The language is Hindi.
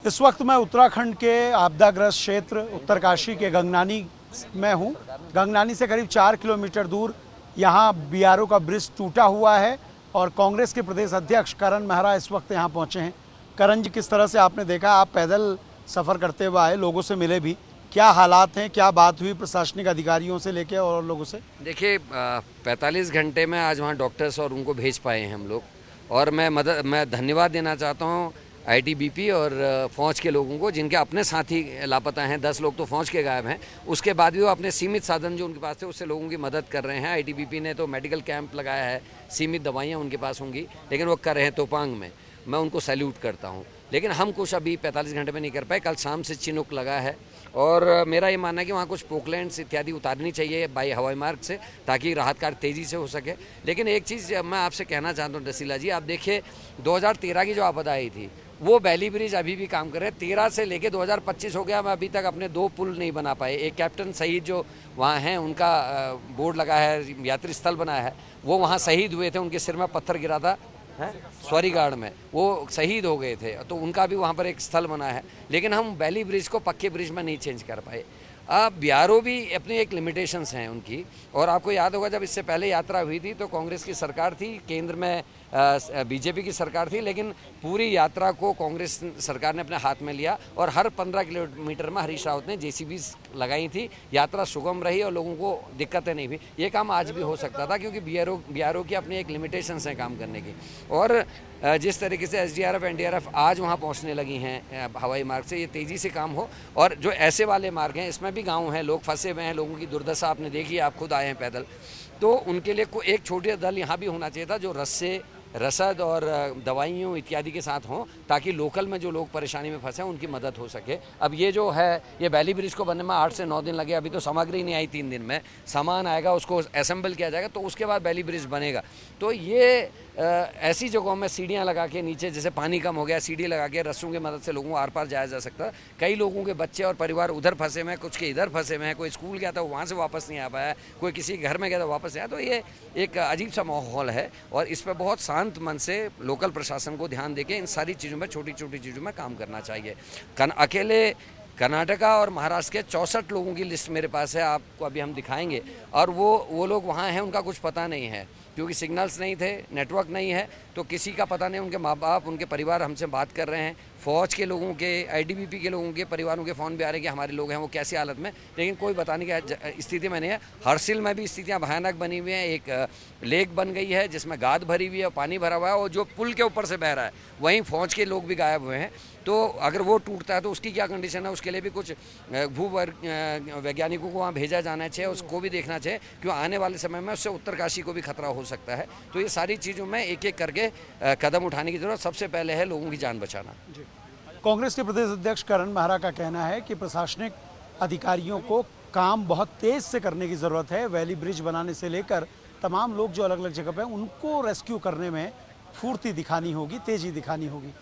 इस वक्त मैं उत्तराखंड के आपदाग्रस्त क्षेत्र उत्तरकाशी के गंगनानी में हूँ। गंगनानी से करीब 4 किलोमीटर दूर यहाँ बीआरओ का ब्रिज टूटा हुआ है और कांग्रेस के प्रदेश अध्यक्ष करण मेहरा इस वक्त यहाँ पहुँचे हैं। करण जी, किस तरह से आपने देखा, आप पैदल सफ़र करते हुए आए, लोगों से मिले भी, क्या हालात हैं, क्या बात हुई प्रशासनिक अधिकारियों से लेके और लोगों से? देखिए 45 घंटे में आज वहाँ डॉक्टर्स और उनको भेज पाए हैं हम लोग। और मैं धन्यवाद देना चाहता हूँ आईटीबीपी और फ़ौज के लोगों को, जिनके अपने साथी लापता हैं। 10 लोग तो फ़ौज के गायब हैं, उसके बाद भी वो अपने सीमित साधन जो उनके पास थे उससे लोगों की मदद कर रहे हैं। आईटीबीपी ने तो मेडिकल कैंप लगाया है, सीमित दवाइयाँ उनके पास होंगी, लेकिन वो कर रहे हैं तोपांग में। मैं उनको सैल्यूट करता हूँ। लेकिन हम कुछ अभी 45 घंटे में नहीं कर पाए। कल शाम से चिनुक लगा है और मेरा ये मानना है कि वहाँ कुछ पोकलैंड्स इत्यादि उतारनी चाहिए बाई हवाई मार्ग से, ताकि राहत कार्य तेज़ी से हो सके। लेकिन एक चीज़ मैं आपसे कहना चाहता हूँ डसीला जी, आप देखिए 2013 की जो आपदा आई थी, वो बैली ब्रिज अभी भी काम कर रहे हैं। 13 से लेके 2025 हो गया, मैं अभी तक अपने 2 पुल नहीं बना पाए। एक कैप्टन शहीद जो वहाँ हैं, उनका बोर्ड लगा है, यात्री स्थल बनाया है, वो वहाँ शहीद हुए थे, उनके सिर में पत्थर गिरा था स्वारीगाड़ में, वो शहीद हो गए थे, तो उनका भी वहाँ पर एक स्थल बना है। लेकिन हम बैली ब्रिज को पक्के ब्रिज में नहीं चेंज कर पाए। अब बीआरओ भी अपनी एक लिमिटेशंस हैं उनकी। और आपको याद होगा जब इससे पहले यात्रा हुई थी तो कांग्रेस की सरकार थी, केंद्र में बीजेपी की सरकार थी, लेकिन पूरी यात्रा को कांग्रेस सरकार ने अपने हाथ में लिया और हर 15 किलोमीटर में हरीश रावत ने जेसीबीज लगाई थी। यात्रा सुगम रही और लोगों को दिक्कतें नहीं हुई। ये काम आज भी हो सकता था, क्योंकि बीआरओ की अपनी एक लिमिटेशंस हैं काम करने की। और जिस तरीके से एसडीआरएफ एनडीआरएफ आज वहाँ पहुँचने लगी हैं हवाई मार्ग से, ये तेज़ी से काम हो। और जो ऐसे वाले मार्ग हैं, इसमें भी गाँव हैं, लोग फंसे हुए हैं, लोगों की दुर्दशा आपने देखी, आप खुद आए हैं पैदल, तो उनके लिए एक छोटे दल यहाँ भी होना चाहिए था जो रस्से, रसद और दवाइयों इत्यादि के साथ हों, ताकि लोकल में जो लोग परेशानी में फंसे हैं उनकी मदद हो सके। अब ये जो है, ये बैली ब्रिज को बनने में 8 से 9 दिन लगे। अभी तो सामग्री नहीं आई, 3 दिन में सामान आएगा, उसको असेंबल किया जाएगा, तो उसके बाद बैली ब्रिज बनेगा। तो ये ऐसी जगहों में सीढ़ियाँ लगा के नीचे, जैसे पानी कम हो गया, सीढ़ी लगा के रस्सों की मदद से लोगों को आर पार जाया जा सकता है। कई लोगों के बच्चे और परिवार उधर फंसे हुए हैं, कुछ के इधर फंसे हुए हैं, कोई स्कूल गया था वहाँ से वापस नहीं आ पाया, कोई किसी घर में गया था वापस नहीं आया। तो ये एक अजीब सा माहौल है और इस पर बहुत शांत मन से लोकल प्रशासन को ध्यान देके इन सारी चीज़ों में, छोटी छोटी चीज़ों में काम करना चाहिए। अकेले कर्नाटका और महाराष्ट्र के 64 लोगों की लिस्ट मेरे पास है, आपको अभी हम दिखाएंगे। और वो लोग वहाँ हैं, उनका कुछ पता नहीं है, क्योंकि सिग्नल्स नहीं थे, नेटवर्क नहीं है, तो किसी का पता नहीं। उनके माँ बाप, उनके परिवार हमसे बात कर रहे हैं। फ़ौज के लोगों के, आईटीबीपी के लोगों के परिवारों के फ़ोन भी आ रहे हैं कि हमारे लोग हैं, वो कैसी हालत में, लेकिन कोई बताने की स्थिति में नहीं है। हरसिल में भी स्थितियाँ भयानक बनी हुई हैं। एक लेक बन गई है जिसमें गाद भरी हुई है और पानी भरा हुआ है, और जो पुल के ऊपर से बह रहा है वहीं फ़ौज के लोग भी गायब हुए हैं। तो अगर वो टूटता है तो उसकी क्या कंडीशन है, उसके लिए भी कुछ वैज्ञानिकों को वहाँ भेजा जाना चाहिए, उसको भी देखना चाहिए, क्यों आने वाले समय में उससे उत्तरकाशी को भी खतरा हो सकता है। तो ये सारी चीज़ों में एक एक करके कदम उठाने की जरूरत सबसे पहले है, लोगों की जान बचाना। कांग्रेस के प्रदेश अध्यक्ष करण मेहरा का कहना है कि प्रशासनिक अधिकारियों को काम बहुत तेज से करने की ज़रूरत है। वैली ब्रिज बनाने से लेकर तमाम लोग जो अलग अलग जगह पे हैं, उनको रेस्क्यू करने में फुर्ती दिखानी होगी, तेज़ी दिखानी होगी।